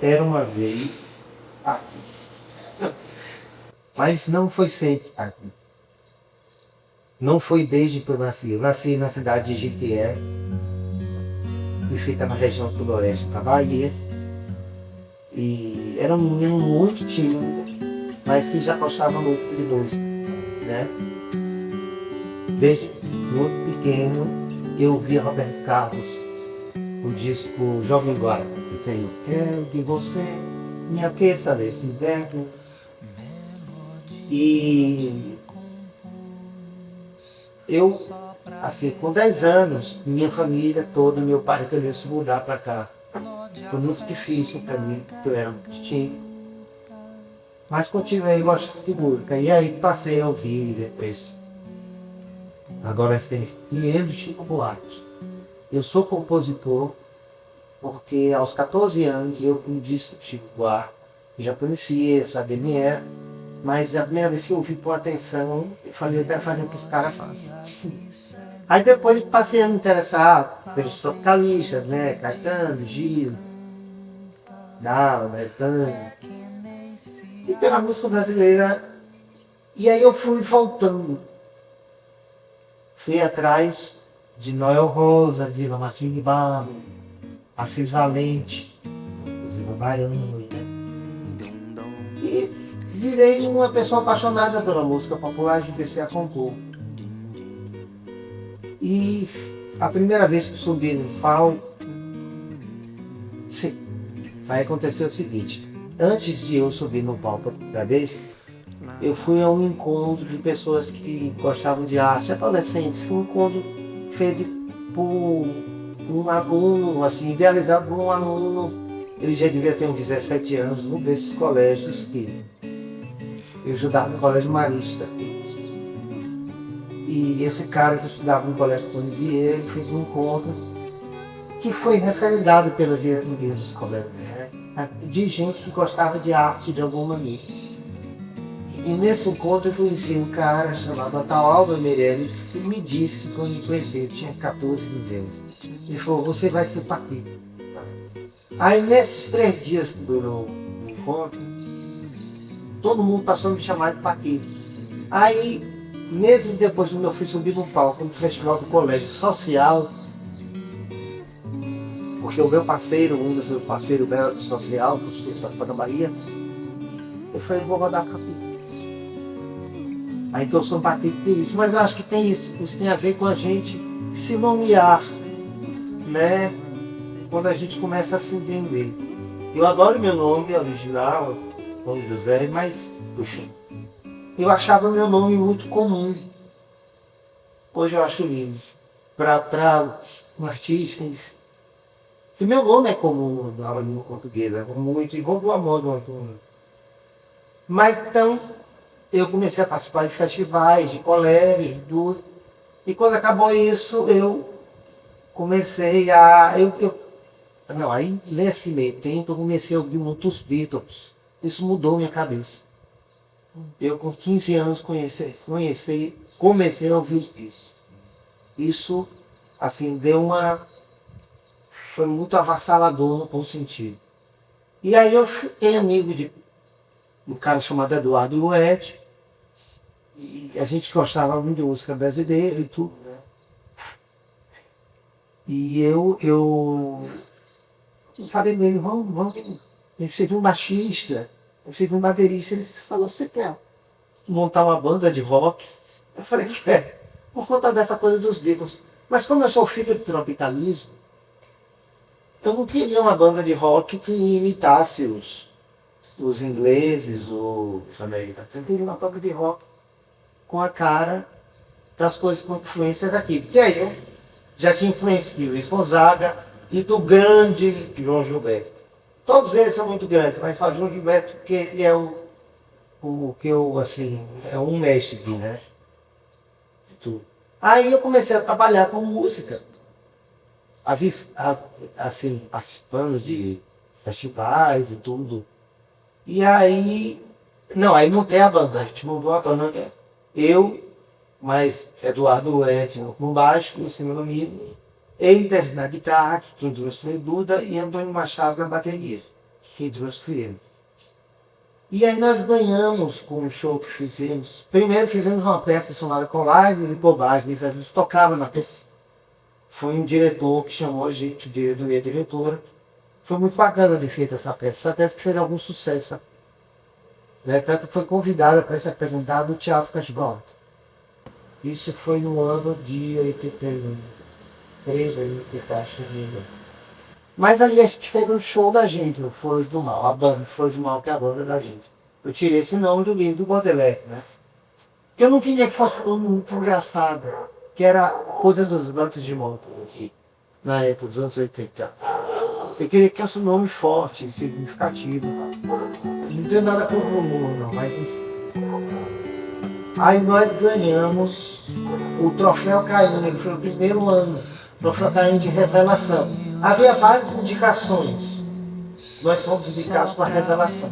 Era uma vez aqui. Mas não foi sempre aqui. Não foi desde que eu nasci. Eu nasci na cidade de Jequié, que fica na região sudoeste da Bahia. E era um menino muito tímido, mas que já gostava muito de música, né? Desde muito pequeno eu via Roberto Carlos, o disco Jovem Guarda, que tem o Quero que você me aqueça nesse inverno. E eu, assim, com 10 anos, minha família toda, meu pai queria se mudar para cá. Foi muito difícil para mim, porque eu era muito tímido. Mas continuei gostando de música. E aí passei a ouvir depois, na adolescência, Pinheiro Chico Buarque. Eu sou compositor porque aos 14 anos eu me disse Chico Buarque. Já conhecia, sabia quem era. Mas a primeira vez que eu ouvi com atenção, eu falei, eu quero fazer o que esse cara faz. Aí depois passei a me interessar pelos tropicalistas, né? Caetano, Gil, Dal, Betânia. E pela música brasileira. E aí eu fui voltando. Fui atrás de Noel Rosa, de Martim de Barro, Assis Valente, Ziva Baiano. E virei uma pessoa apaixonada pela música popular e comecei a compor. E a primeira vez que eu subi no palco, sim, vai acontecer o seguinte. Antes de eu subir no palco a primeira vez, eu fui a um encontro de pessoas que gostavam de arte, adolescentes, um encontro feito por um aluno, assim, idealizado por um aluno. Ele já devia ter uns 17 anos, um desses colégios que eu estudava no Colégio Marista. E esse cara que estudava no Colégio Cone Vieira fez um encontro que foi referendado pelas diretorias dos colégios, né? De gente que gostava de arte de alguma maneira. E nesse encontro eu conheci um cara chamado Ataúaldo Meirelles, que me disse, quando me conheci, eu tinha 14, 15 anos, ele falou, você vai ser paquito. Aí nesses 3 dias que durou o encontro, todo mundo passou a me chamar de paquito. Aí, meses depois, quando eu fui subir no palco no festival do Colégio Social, porque o meu parceiro, um dos meus parceiros do social, do sul da Bahia, eu falei, vou rodar capítulo. Aí que eu sou batido por isso, mas eu acho que tem isso tem a ver com a gente se nomear, né? Quando a gente começa a se entender. Eu adoro meu nome original, nome José, mas, puxa, eu achava meu nome muito comum. Hoje eu acho lindo. Para um artista, e meu nome é comum na língua portuguesa, é muito, igual do amor do Antônio. Mas então, eu comecei a participar de festivais, de colégios, de tudo. E quando acabou isso, eu comecei a. Não, aí nesse meio tempo eu comecei a ouvir muitos Beatles. Isso mudou minha cabeça. Eu com 15 anos comecei a ouvir isso. Isso, assim, deu uma. Foi muito avassalador no bom sentido. E aí eu fiquei amigo de um cara chamado Eduardo Luet. E a gente gostava muito de música brasileira e tudo, né? E eu falei nele, vamos, eu preciso de um baixista, eu preciso de um baterista. Ele falou, você quer montar uma banda de rock? Eu falei, por conta dessa coisa dos Beatles. Mas como eu sou filho de tropicalismo, eu não queria uma banda de rock que imitasse os ingleses, os americanos. Eu queria uma banda de rock com a cara das coisas com influências aqui. Porque aí eu já tinha influência de Luiz Gonzaga e do grande João Gilberto. Todos eles são muito grandes, mas falo João Gilberto porque ele é o que eu, assim, é um mestre, né? De tudo. Aí eu comecei a trabalhar com música, assim, participando de festivais e tudo. E aí, não, aí montei a banda, a gente montou a banda. Eu, mais Eduardo Edson no baixo, esse meu amigo, Eider na guitarra, que trouxe foi Duda, e Antônio Machado na bateria. Quem trouxe fui eu. E aí nós ganhamos com o show que fizemos. Primeiro fizemos uma peça chamada Colagens e Bobagens, às vezes tocava na peça. Foi um diretor que chamou a gente, o diretor e a diretora. Foi muito bacana ter feito essa peça. Essa peça fez algum sucesso. Né? Tanto que foi convidada para se apresentar no Teatro Cachibão. Isso foi no ano de 83, 84, mas ali a gente fez um show da gente, o Flores do Mal, a banda Flores do Mal, que é a banda da gente. Eu tirei esse nome do livro do Baudelaire, né? Porque eu não queria que fosse todo mundo engraçado, que era coisa dos bancos de moto aqui, na época dos anos 80. Eu queria que fosse um nome forte, significativo. Não tenho nada contra o humor, não, mas enfim. Aí nós ganhamos o Troféu Caim, foi o primeiro ano, Troféu Caim de revelação. Havia várias indicações, nós fomos indicados para revelação.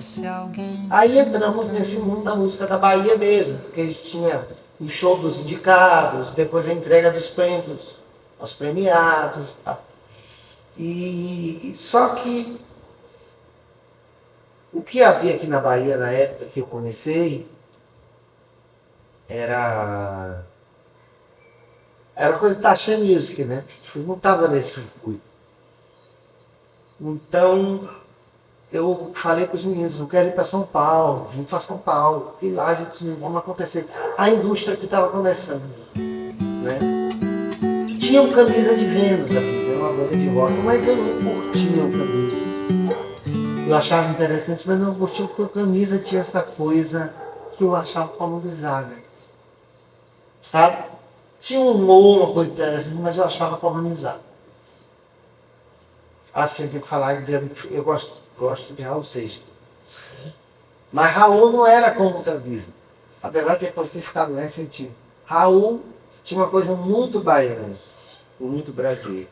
Aí entramos nesse mundo da música da Bahia mesmo, porque a gente tinha o show dos indicados, depois a entrega dos prêmios aos premiados. E só que o que havia aqui na Bahia na época que eu comecei era coisa de Taxa Music, né? Não estava nesse circuito. Então eu falei para os meninos, eu quero ir para São Paulo, vim para São Paulo, e lá a gente vamos acontecer. A indústria que estava começando, né? Tinha camisa de Vênus aqui, era uma banda de rock, mas eu não curtia a camisa. Eu achava interessante, mas não curtia porque a camisa tinha essa coisa que eu achava colonizada. Sabe? Tinha um humor, uma coisa interessante, mas eu achava colonizado. Assim, eu tenho que falar que eu gosto de Raul Seixas. Mas Raul não era como o camisa. Apesar de ter ficado ressentido. Raul tinha uma coisa muito baiana, muito brasileira.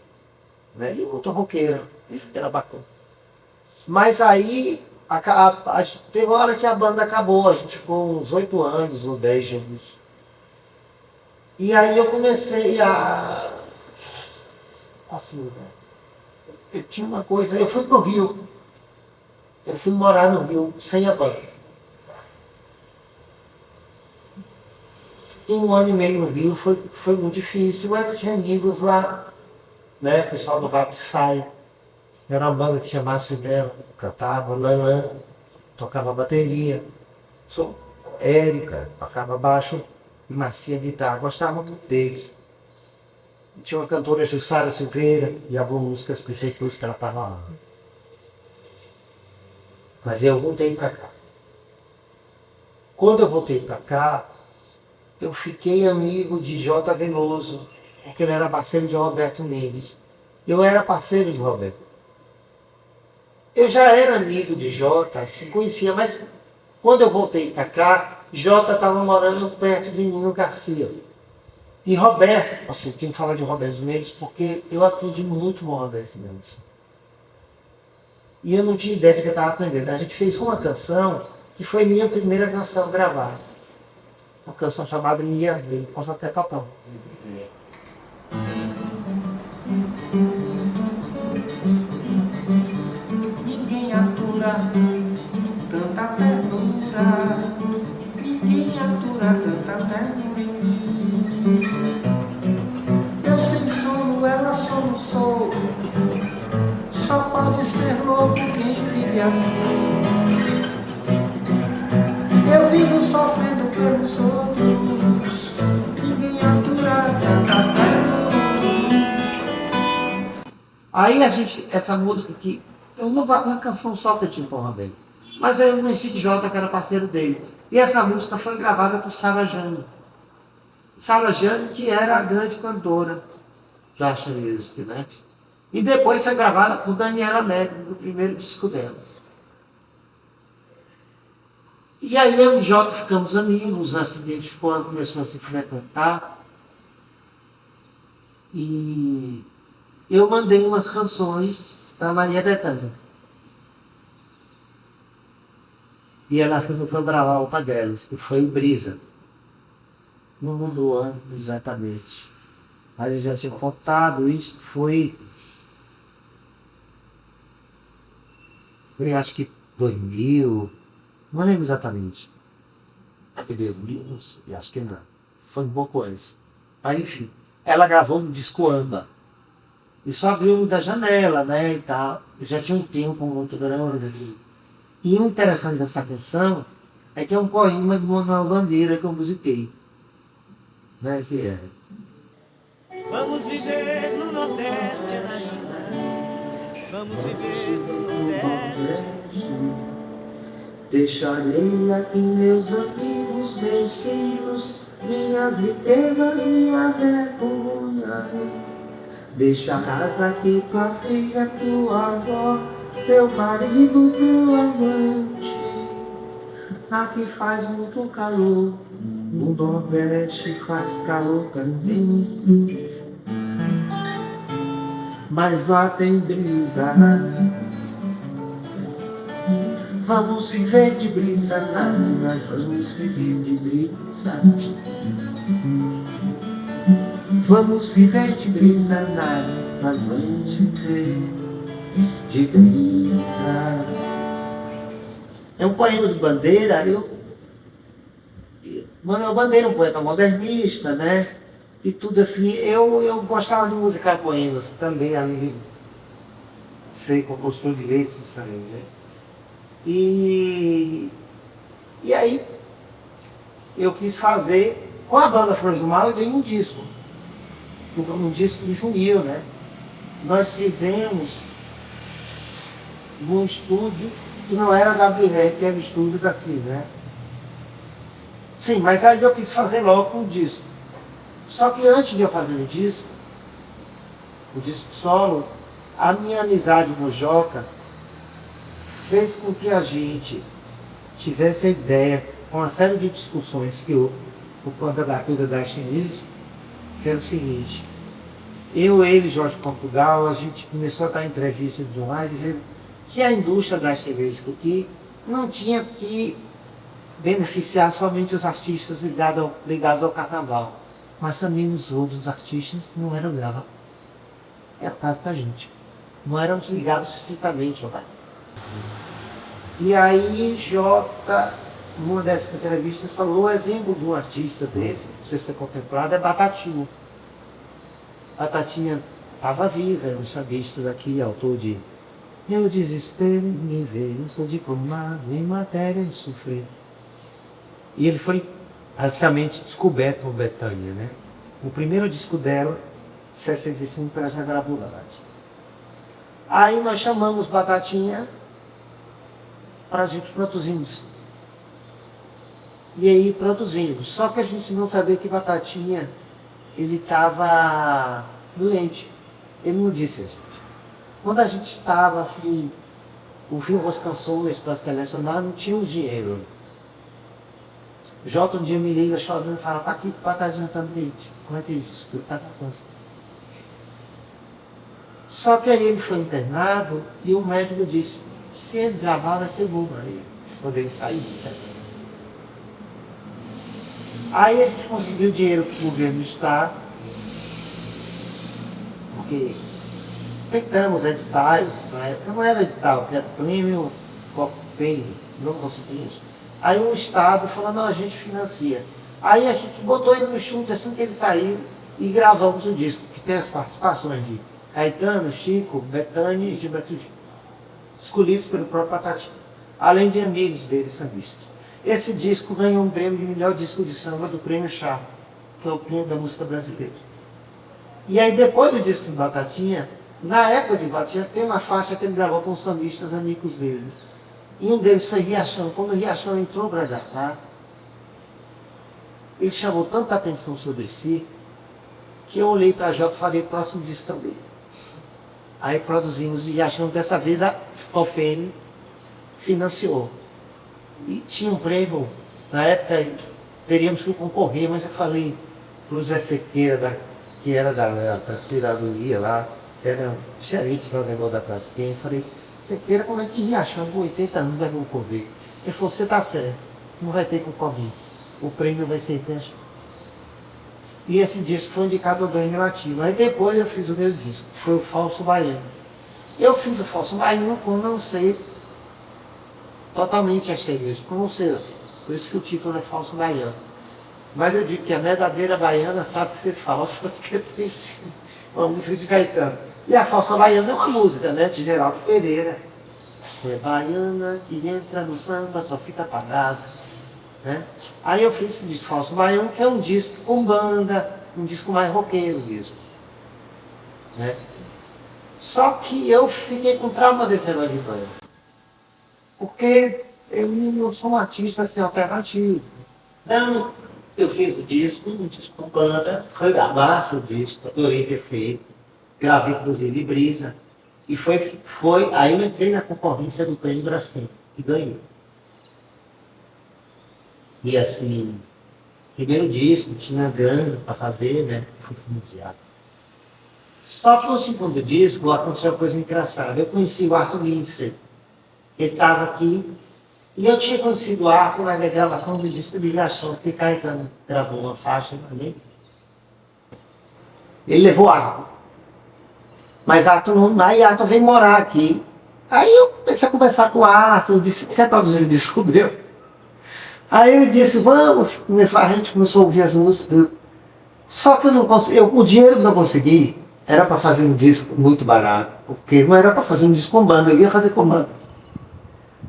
Né? E muito roqueiro. Isso que era bacana. Mas aí, teve uma hora que a banda acabou. A gente ficou uns 8 anos ou 10 anos. E aí eu comecei assim, né? Eu tinha uma coisa, eu fui pro Rio. Eu fui morar no Rio sem a banda. Em 1 ano e meio no Rio foi muito difícil. Eu tinha amigos lá, né? O pessoal do Rap Sai. Era uma banda que tinha Márcio Belo, cantava, Lanã, tocava bateria. Érica, tocava baixo e Marcia guitarra. Gostava muito deles. Tinha uma cantora Jussara Silveira, e algumas músicas que eu sei que ela estava lá. Mas eu voltei para cá. Quando eu voltei para cá, eu fiquei amigo de J. Veloso, porque ele era parceiro de Roberto Mendes. Eu era parceiro de Roberto. Eu já era amigo de Jota, se conhecia, mas quando eu voltei para cá, Jota estava morando perto de Nino Garcia. E Roberto, assim, eu tenho que falar de Roberto Mendes porque eu aprendi muito com o Roberto Mendes. E eu não tinha ideia de que eu estava aprendendo. A gente fez uma canção que foi minha primeira canção gravada. Uma canção chamada Minha Vez. Posso até tocar. Ninguém atura tanta ternura. Ninguém atura tanta ternura em mim. Eu sem sono, ela soluçou. Só pode ser louco quem vive assim. Eu vivo sofrendo pelos outros. Ninguém atura tanta ternura. Aí a gente, essa música aqui, é uma canção só que eu tinha com o Roberto. Mas aí eu conheci de Jota, que era parceiro dele. E essa música foi gravada por Sara Jane. Sara Jane, que era a grande cantora da Taxa Music, né? E depois foi gravada por Daniela Mercury, no primeiro disco delas. E aí eu e Jota ficamos amigos, a se identificou, começou a se frequentar. E eu mandei umas canções para Maria Bethânia. E ela foi gravar uma delas, que foi Brisa. Não mudou ano exatamente. Aí já tinha faltado, isso foi Foi acho que 2000, não lembro exatamente. Foi 2000, não sei, acho que não. Foi um pouco antes. Mas enfim, ela gravou um disco Amba. Isso abriu da janela, né, e tal. Eu já tinha um tempo muito grande ali. E o interessante dessa canção é que é um poema de Manuel Bandeira que eu musiquei. Né, que é. Vamos viver no Nordeste, vamos viver no Nordeste. Deixarei aqui meus amigos, meus filhos, minhas riquezas, minhas vergonhas. Deixa a casa aqui, tua filha, tua avó, teu marido, teu amante. Aqui faz muito calor, no Nordeste faz calor também. Mas lá tem brisa. Vamos viver de brisa, nós vamos viver de brisa. Vamos viver de brisa, nós vamos viver de brisa. É um poema de Bandeira, Manuel Bandeira, um poeta modernista, né? E tudo assim, eu gostava de musicar poemas também, ali, sei, compositor de letras também, né? E aí eu quis fazer, com a banda Flores do Mal, eu dei um disco de funil, né? Nós fizemos num estúdio que não era da Viré, que era o estúdio daqui, né? Sim, mas aí eu quis fazer logo um disco. Só que antes de eu fazer o disco solo, a minha amizade com o Joca fez com que a gente tivesse a ideia, com uma série de discussões que o Conta da Cuida da Chinese, que era o seguinte: ele, Jorge Portugal, a gente começou a dar entrevistas e tudo mais, dizendo que a indústria das cervejas aqui não tinha que beneficiar somente os artistas ligados ao carnaval, mas também os outros artistas que não eram dela. É a casa da gente. Não eram desligados estritamente ao carnaval. E aí Jota, numa dessas entrevistas, falou: o exemplo de um artista desse, de ser contemplado, é Batatinha. Batatinha estava viva, era um sambista daqui, autor de Meu Desespero me veio, sou de comar, em matéria de sofrer. E ele foi praticamente descoberto no Bethânia, né? O primeiro disco dela, 65, para já gravou lá. Aí nós chamamos Batatinha para a gente produzirmos. E aí produzimos. Só que a gente não sabia que Batatinha, ele estava doente. Ele não disse a gente. Quando a gente estava assim, ouvindo as canções para selecionar, não tinha o dinheiro. Jota um dia me liga chorando e fala: Paquito, Batatinha está doente. Como é que é isso? Tu está com câncer. Só que aí ele foi internado e o médico disse: se ele gravar, vai ser bom para ele, quando ele sair. Tá? Aí a gente conseguiu dinheiro para o governo do estado, porque tentamos editais, na época não era edital, era prêmio Copay, não conseguimos. Aí o estado falou: não, a gente financia. Aí a gente botou ele no chute assim que ele saiu e gravamos o disco, que tem as participações de Caetano, Chico, Bethânia e Gilberto Gil, escolhidos pelo próprio Batatinha, além de amigos dele sambistas. Esse disco ganhou um prêmio de melhor disco de samba do Prêmio Chá, que é o prêmio da música brasileira. E aí depois do disco de Batatinha, na época de Batatinha, tem uma faixa que ele gravou com os sambistas amigos deles. E um deles foi Riachão. Quando o Riachão entrou para gravar, ele chamou tanta atenção sobre si, que eu olhei para a Jota e falei: próximo disco também. Aí produzimos e achando dessa vez a Cofene financiou. E tinha um prêmio, na época teríamos que concorrer, mas eu falei para o Zé Sequeira, que era da cidadania lá, era gerente lá do negócio da Casquinha, eu falei: Sequeira, como é que ia achando com 80 anos vai concorrer? Ele falou: você está certo, não vai ter concorrência, o prêmio vai ser intenso. E esse disco foi indicado ao Grêmio Latino. Aí depois eu fiz o meu disco, que foi o Falso Baiano. Eu fiz o Falso Baiano por não ser Totalmente achei mesmo. Como você, por isso que o título é Falso Baiano. Mas eu digo que a verdadeira baiana sabe ser falsa, porque tem uma música de Caetano. E a falsa baiana é uma música, né, de Geraldo Pereira. É baiana que entra no samba, só fica pra trás. Né? Aí eu fiz esse disco Falso Baiano, que é um disco com banda, um disco mais roqueiro mesmo. Né? Só que eu fiquei com trauma desse negócio de banda. Porque eu não sou um artista assim, alternativo. Então, eu fiz o disco, um disco com banda, foi da massa o disco, adorei ter feito, gravei inclusive Brisa, e aí eu entrei na concorrência do Prêmio Braskem, e ganhei. E assim, primeiro disco, tinha grana para fazer, né, fui financiado. Só que no segundo disco aconteceu uma coisa engraçada, eu conheci o Arthur Lindsay, ele estava aqui, e eu tinha conhecido o Arthur na gravação do disco de ligação, porque Caetano gravou uma faixa também. Ele levou Arthur. Mas Arthur não, aí Arthur veio morar aqui. Aí eu comecei a conversar com o Arthur, disse, quer produzir o disco dele? Aí ele disse, vamos, a gente começou a ouvir as músicas. Só que eu não consegui, o dinheiro que eu consegui era para fazer um disco muito barato, porque não era para fazer um disco com banda, eu ia fazer com banda.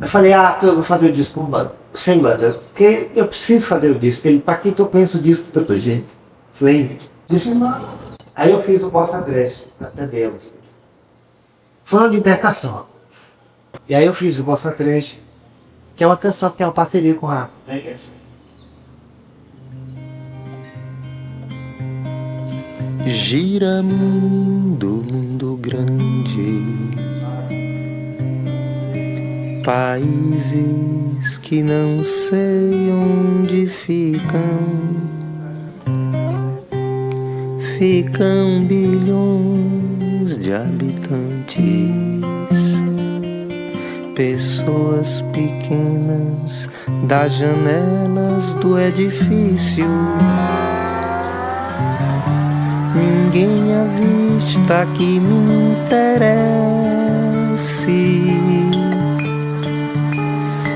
Eu falei, eu vou fazer o disco com banda, sem banda, porque eu preciso fazer o disco. Ele, para que eu penso o disco tanta gente? Falei, disse, não. Aí eu fiz o Bossa Trash, até deles. Foi uma libertação. E aí eu fiz o Bossa Trash, que é uma canção que tem uma parceria com a Gira mundo, mundo grande, países que não sei onde ficam bilhões de habitantes, pessoas pequenas das janelas do edifício. Ninguém à vista que me interesse.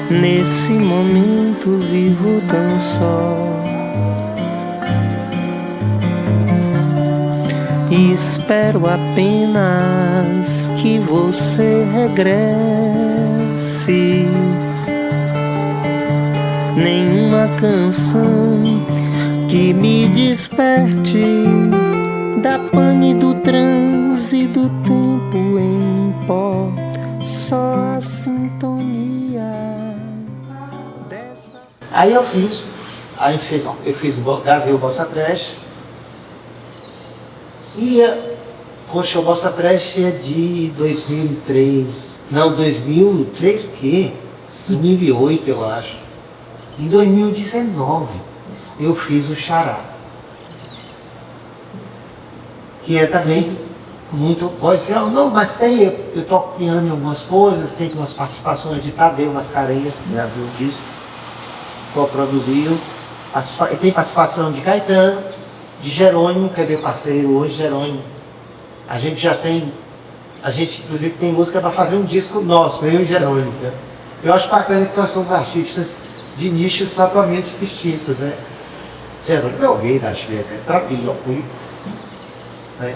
Nesse momento vivo tão só. E espero apenas que você regresse. Nenhuma canção que me desperte da pane do transe do tempo em pó. Só a sintonia dessa. Aí eu gravei o Bossa Trash. E, poxa, o Bossa Trash é de 2003. Não, 2003 o quê? 2008 eu acho. Em 2019 eu fiz o Xará. Que é também muito voz violão. Não, mas eu toco piano em algumas coisas, tem umas participações de Tadeu Mascarenhas, que gravou o disco, co-produziu. Tem participação de Caetano, de Jerônimo, que é meu parceiro hoje, Jerônimo. A gente inclusive tem música para fazer um disco nosso, eu e Jerônimo. Né? Eu acho bacana que nós somos artistas de nichos totalmente distintos, né? Jerônimo é alguém da Chile, né? Pra mim, né?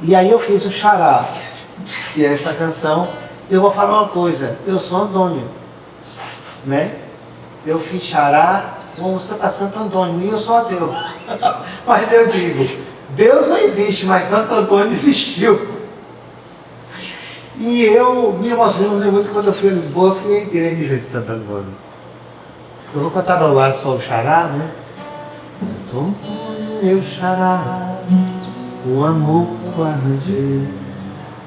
E aí eu fiz o Xará, e essa canção, eu vou falar uma coisa, eu sou Antônio, né? Eu fiz Xará, uma música para Santo Antônio, e eu sou ateu. Mas eu digo, Deus não existe, mas Santo Antônio existiu. E eu me emocionei muito quando eu fui a Lisboa, fui à igreja de Santo Antônio. Eu vou cantar no ar só o Xará, né? Antônio, meu Xará, o amor que arranjei,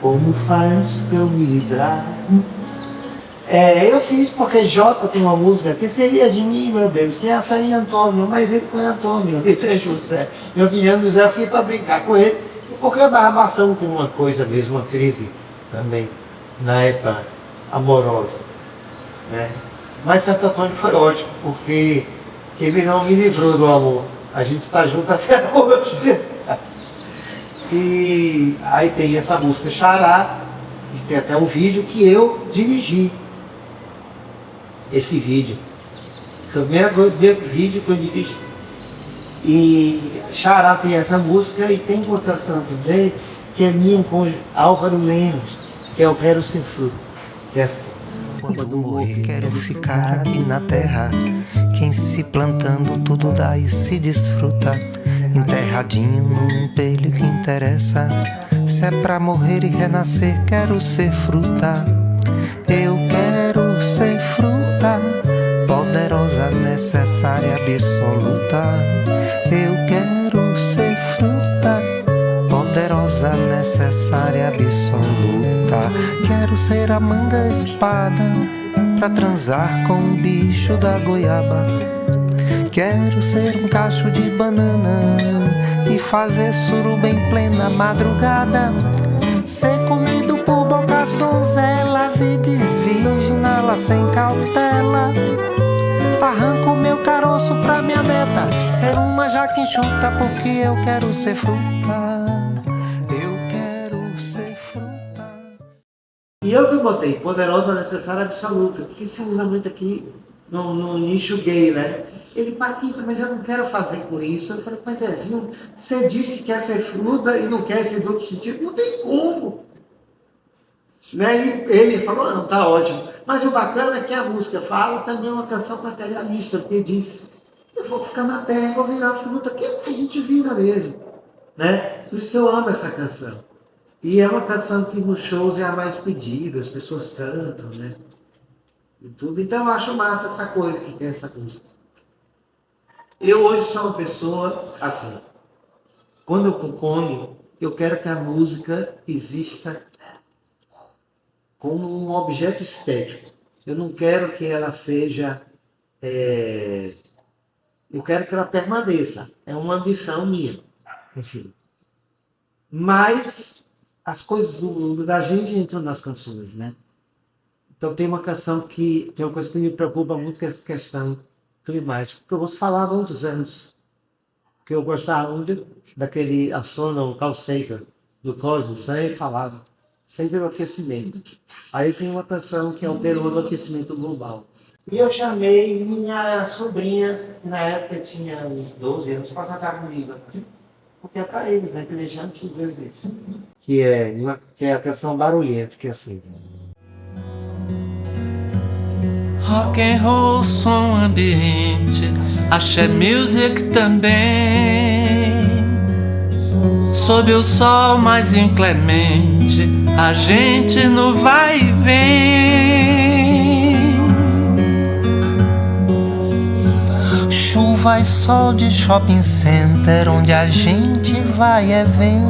como faz pra eu me livrar? Eu fiz porque Jota tem uma música que seria de mim, meu Deus, tinha fé em Antônio, mas ele foi Antônio, ele deixou o José. Meu Guilherme José, eu fui para brincar com ele, porque eu estava passando por uma coisa mesmo, uma crise também, na época amorosa. Né? Mas Santo Antônio foi ótimo, porque ele não me livrou do amor. A gente está junto até hoje. E aí tem essa música Xará, e tem até um vídeo que eu dirigi. esse vídeo. Foi o primeiro vídeo que eu dirigi. E Xará tem essa música e tem uma canção também, que é minha com Álvaro Lemos, que é Eu Quero Ser Fruto. Essa. Quando morrer quero ficar aqui na terra, quem se plantando tudo dá e se desfruta, enterradinho num pelho que interessa. Se é pra morrer e renascer, quero ser fruta. Eu quero ser fruta, poderosa, necessária, absoluta. Eu quero ser fruta, poderosa, necessária, absoluta. Quero ser a manga espada pra transar com o bicho da goiaba. Quero ser um cacho de banana e fazer suruba em plena madrugada. Ser comido por bocas donzelas e desvirginá-las sem cautela. Arranco meu caroço pra minha neta ser uma jaca enxuta, porque eu quero ser fruta. Eu quero ser fruta. E eu que botei poderosa, necessária, absoluta, porque se usa muito aqui no nicho gay, né? Ele, Paquito, mas eu não quero fazer por isso. Eu falei, mas Zezinho, você diz que quer ser fruta e não quer ser duplo sentido? Não tem como. Né? E ele falou, não, tá ótimo. Mas o bacana é que a música fala também é uma canção materialista, porque diz, eu vou ficar na terra, vou virar fruta, que a gente vira mesmo. Né? Por isso que eu amo essa canção. E é uma canção que nos shows é a mais pedida, as pessoas cantam, né? E tudo. Então eu acho massa essa coisa que tem essa música. Eu hoje sou uma pessoa assim, quando eu componho, eu quero que a música exista como um objeto estético. Eu não quero que ela seja... eu quero que ela permaneça. É uma ambição minha. Enfim. Mas as coisas do mundo da gente entram nas canções, né? Então tem uma canção que... Tem uma coisa que me preocupa muito, que é essa questão climática, porque eu vos falava há muitos anos, que eu gostava muito daquele Astronaut Carl Sagan, do Cosmos, sempre falava, sempre o aquecimento. Aí tem uma canção que é o terror do aquecimento global. E eu chamei minha sobrinha, que na época tinha uns 12 anos, para cantar comigo, porque é para eles, né, que deixaram de ver isso. Que é a canção Barulhento, que é assim. Rock and roll, som ambiente, axé music também. Sob o sol mais inclemente, a gente no vai e vem. Chuva e sol de shopping center, onde a gente vai e vem.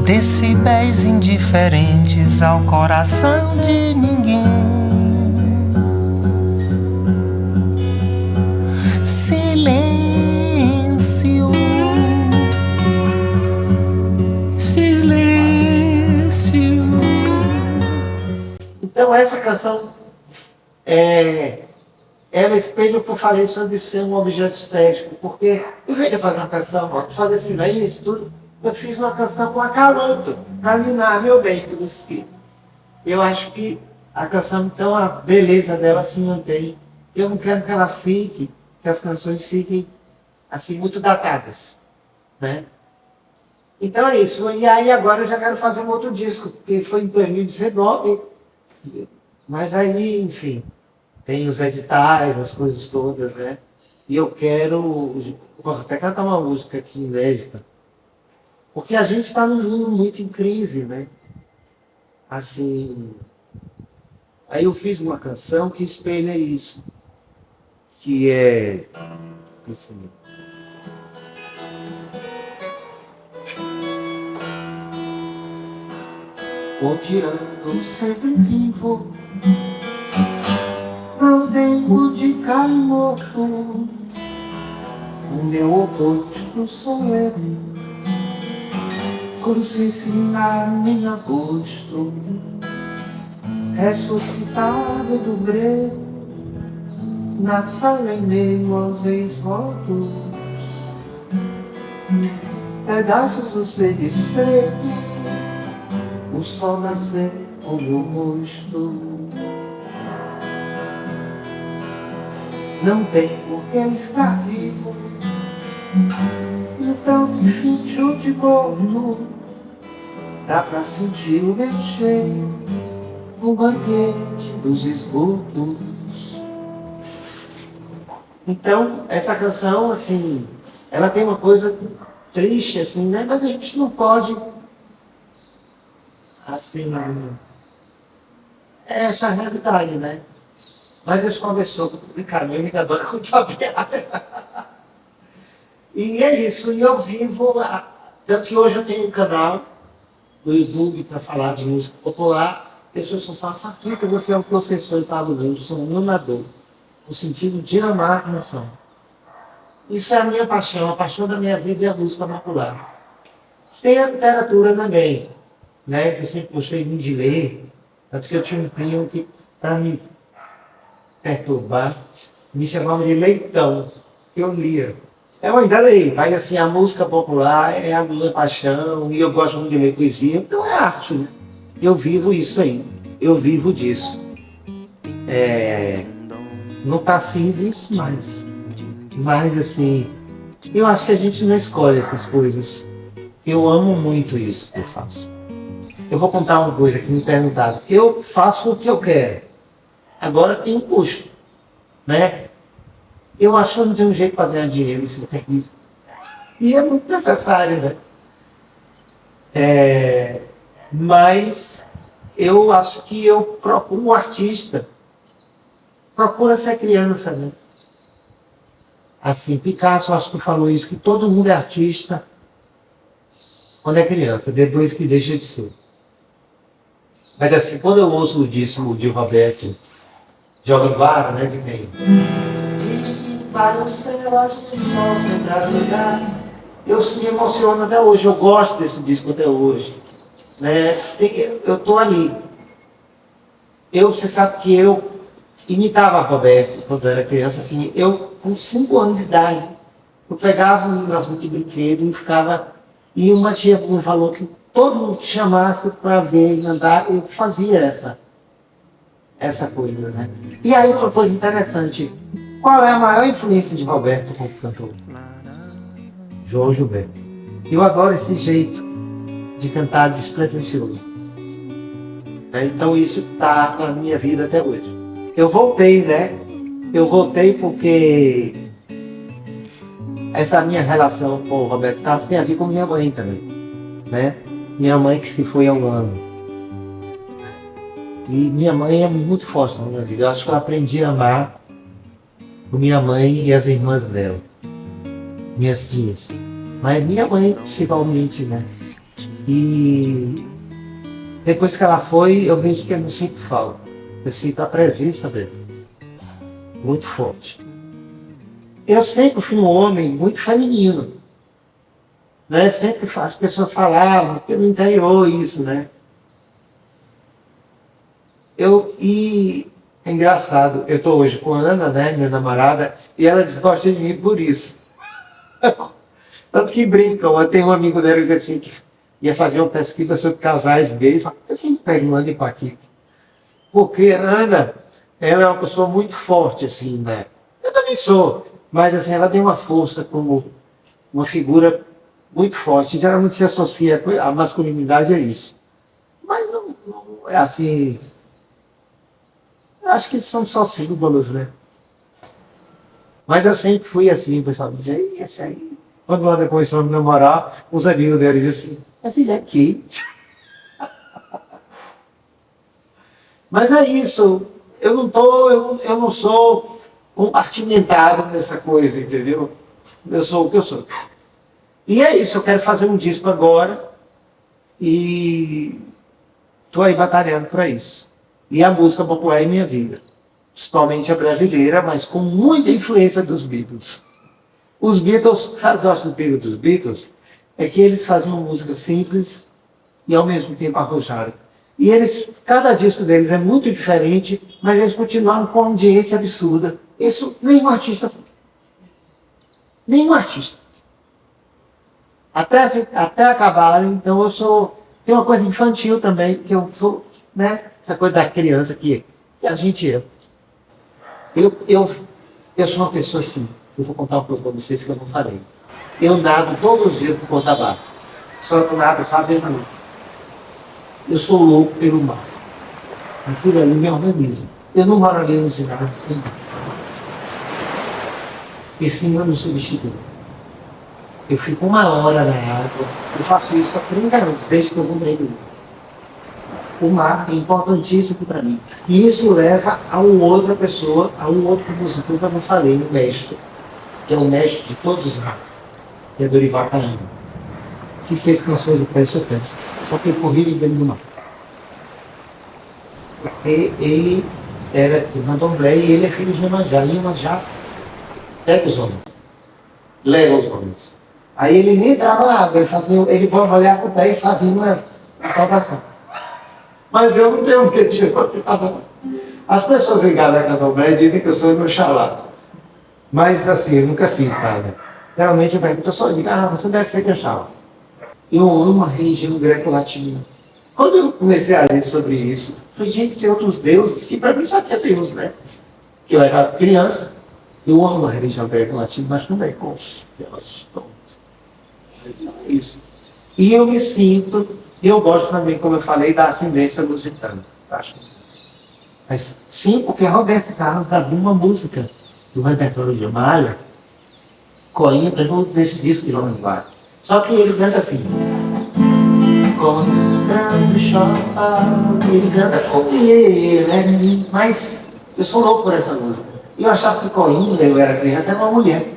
Decibéis indiferentes ao coração de ninguém. Silêncio. Silêncio. Então essa canção era espelho que eu falei sobre ser um objeto estético, porque em vez de fazer uma canção, fazer silêncio, tudo, eu fiz uma canção com acalanto, para ninar, meu bem, por isso que eu acho que a canção, então, a beleza dela se mantém. Eu não quero que ela fique, que as canções fiquem, assim, muito datadas, né? Então é isso. E aí agora eu já quero fazer um outro disco, porque foi em 2019, mas aí, enfim, tem os editais, as coisas todas, né? E eu posso até cantar uma música aqui inédita, porque a gente está num mundo muito em crise, né? Assim... Aí eu fiz uma canção que espelha isso. Que é... Assim... O tirano sempre vivo, não tenho de cair morto. O meu oposto sou ele, crucificado em agosto, ressuscitado do grego, na sala em meio aos ex-votos, pedaços do ser estreito, o sol nascer no meu rosto. Não tem por que estar vivo, então que chute corno, dá pra sentir o mexer, o banquete dos esgotos. Então, essa canção, assim, ela tem uma coisa triste, assim, né? Mas a gente não pode, assim, é essa a realidade, né? Mas eu sou uma pessoa complicada, eu adoro contar piada. E é isso, e eu vivo, tanto que hoje eu tenho um canal no YouTube para falar de música popular. Pessoas só falam, Faquita, você é um professor e tal, eu sou um amador, no sentido de amar a canção. Isso é a minha paixão, a paixão da minha vida é a música popular. Tem a literatura também, né? Eu sempre gostei muito de ler, tanto que eu tinha um primo que, para me perturbar, me chamava de leitão, eu lia. Eu ainda leio, mas assim, a música popular é a minha paixão e eu gosto muito de ler poesia, então é arte, né? Eu vivo isso aí, eu vivo disso. Não está simples, mas assim, eu acho que a gente não escolhe essas coisas. Eu amo muito isso que eu faço. Eu vou contar uma coisa que me perguntaram. Eu faço o que eu quero. Agora tem um custo, né? Eu acho que eu não tenho um jeito para ganhar dinheiro, isso tem que... E é muito necessário, né? Mas eu acho que eu procuro um artista, procura ser criança, né? Assim, Picasso acho que falou isso, que todo mundo é artista quando é criança, depois que deixa de ser. Mas assim, quando eu ouço o disco de Roberto Joga Barra, né, que tem para o céu, acho que o sol sempre a brilhar, eu me emociono até hoje, eu gosto desse disco até hoje, né? Eu tô ali. Você sabe que eu imitava Roberto quando eu era criança, assim, eu com 5 anos de idade, eu pegava um livro de brinquedo e ficava, e uma tia me falou que todo mundo que chamasse para ver e andar, eu fazia essa coisa, né? E aí outra coisa interessante, qual é a maior influência de Roberto como cantor? João Gilberto. Eu adoro esse jeito de cantar despretensioso. Então isso está na minha vida até hoje. Eu voltei, né? Eu voltei porque essa minha relação com o Roberto Carlos tem a ver com minha mãe também, né? Minha mãe que se foi há um ano. E minha mãe é muito forte na minha vida. Eu acho que eu aprendi a amar minha mãe e as irmãs dela, minhas tias. Mas minha mãe, principalmente, né? E depois que ela foi, eu vejo que eu não sinto falta. Eu sinto a presença dela, muito forte. Eu sempre fui um homem muito feminino, né? Sempre as pessoas falavam que no interior isso, né? E é engraçado, eu estou hoje com a Ana, né, minha namorada, e ela desgosta de mim por isso. Tanto que brincam, eu tenho um amigo deles assim, que ia fazer uma pesquisa sobre casais gays, e fala, eu sempre pego uma de Paquita. Porque a Ana, ela é uma pessoa muito forte, assim, né? Eu também sou, mas assim, ela tem uma força como uma figura muito forte. Geralmente se associa a masculinidade a isso. Mas não é assim... Acho que são só símbolos, né? Mas eu sempre fui assim, o pessoal dizia, esse aí. Quando lá depois foram namorar, os amigos deles diziam assim, mas ele é aqui. Mas é isso, eu não sou compartimentado nessa coisa, entendeu? Eu sou o que eu sou. E é isso, eu quero fazer um disco agora e estou aí batalhando para isso. E a música popular é minha vida, principalmente a brasileira, mas com muita influência dos Beatles. Os Beatles, sabe o que eu acho incrível dos Beatles? É que eles faziam uma música simples e ao mesmo tempo arrojada. E eles, cada disco deles é muito diferente, mas eles continuaram com uma audiência absurda. Isso nenhum artista. Nenhum artista. Até acabarem, então eu sou Tem uma coisa infantil também, que eu sou, né? Essa coisa da criança que a gente é. Eu sou uma pessoa assim, eu vou contar um pouco para vocês que eu não falei. Eu nado todos os dias por conta d'água. Só que nada sabe não. Eu sou louco pelo mar. Aquilo ali me organiza. Eu não moro ali no cidade assim. Piscina não me substitui. Eu fico 1 hora na água. Eu faço isso há 30 anos, desde que eu vou mergulhar. O mar é importantíssimo para mim. E isso leva a uma outra pessoa, a um outro compositor que eu não falei, o mestre, que é o mestre de todos os mares, que é Dorival Caymmi, que fez canções do Pé Sofrência, só que ele corrige dentro do mar. Ele era do candomblé e ele é filho de Iemanjá. E Iemanjá pega os homens, leva os homens. Aí ele nem entrava na água, ele olhava com o pé e fazia uma salvação. Mas eu não tenho medo de nada. As pessoas ligadas a candomblé dizem que eu sou meu xalá. Mas assim, eu nunca fiz nada. Geralmente eu pergunto, eu digo, você deve ser meu xalá. Eu amo a religião greco-latina. Quando eu comecei a ler sobre isso, eu falei, gente, tem outros deuses, que para mim só tinha Deus, né? Que eu era criança, eu amo a religião greco-latina, mas não é com aquelas histórias. É isso. E eu me sinto, eu gosto também, como eu falei, da ascendência lusitana. Acho. Mas sim, porque Roberto Carlos abriu uma música do repertório de Malha, Coinha, nesse disco de João Vai. Só que ele canta assim. Ele canta como ele, né? Mas eu sou louco por essa música. Eu achava que Coinha, eu era criança, era uma mulher.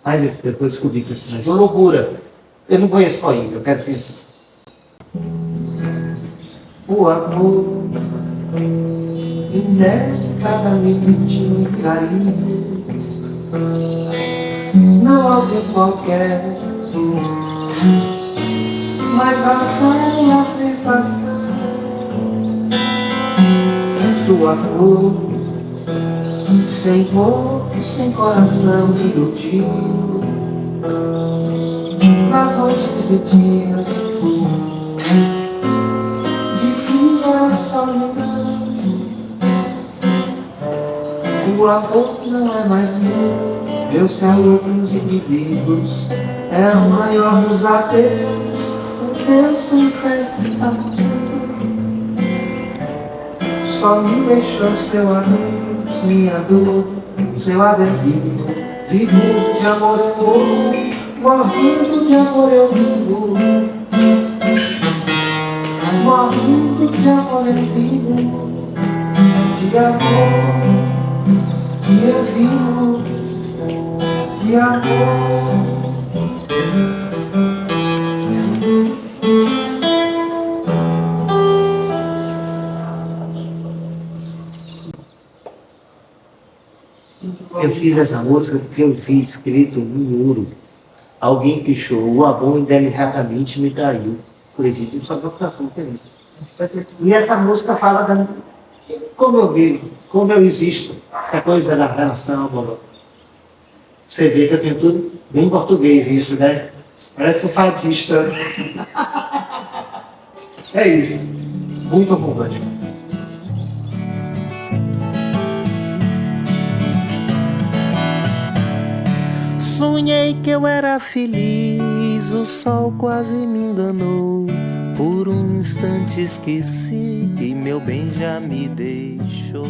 Aí depois descobri que isso é uma loucura. Eu não conheço Coinha, eu quero pensar. O amor inevitavelmente me traz. Não alguém qualquer, mas a sensação de sua flor, sem corpo, sem coração iludido, nas noites e dias de fria solidão. O amor não é mais meu céu e outros indivíduos, é o maior dos ateus, o Deus sem felicidade. Só me deixou seu anúncio, minha dor, seu adesivo. Vivo de amor eu morro, morrendo de amor eu vivo. Morrendo de amor eu vivo. De amor que eu vivo. De amor. Eu fiz essa música porque eu vi escrito no muro. Alguém que chorou, o amor indelicadamente me traiu. Por exemplo, sua adaptação feliz. E essa música fala da como eu vivo, como eu existo, essa coisa da relação amorosa. Você vê que eu tenho tudo bem português isso, né? Parece um fadista. É isso. Muito romântico. Sonhei que eu era feliz, o sol quase me enganou. Por um instante esqueci que meu bem já me deixou.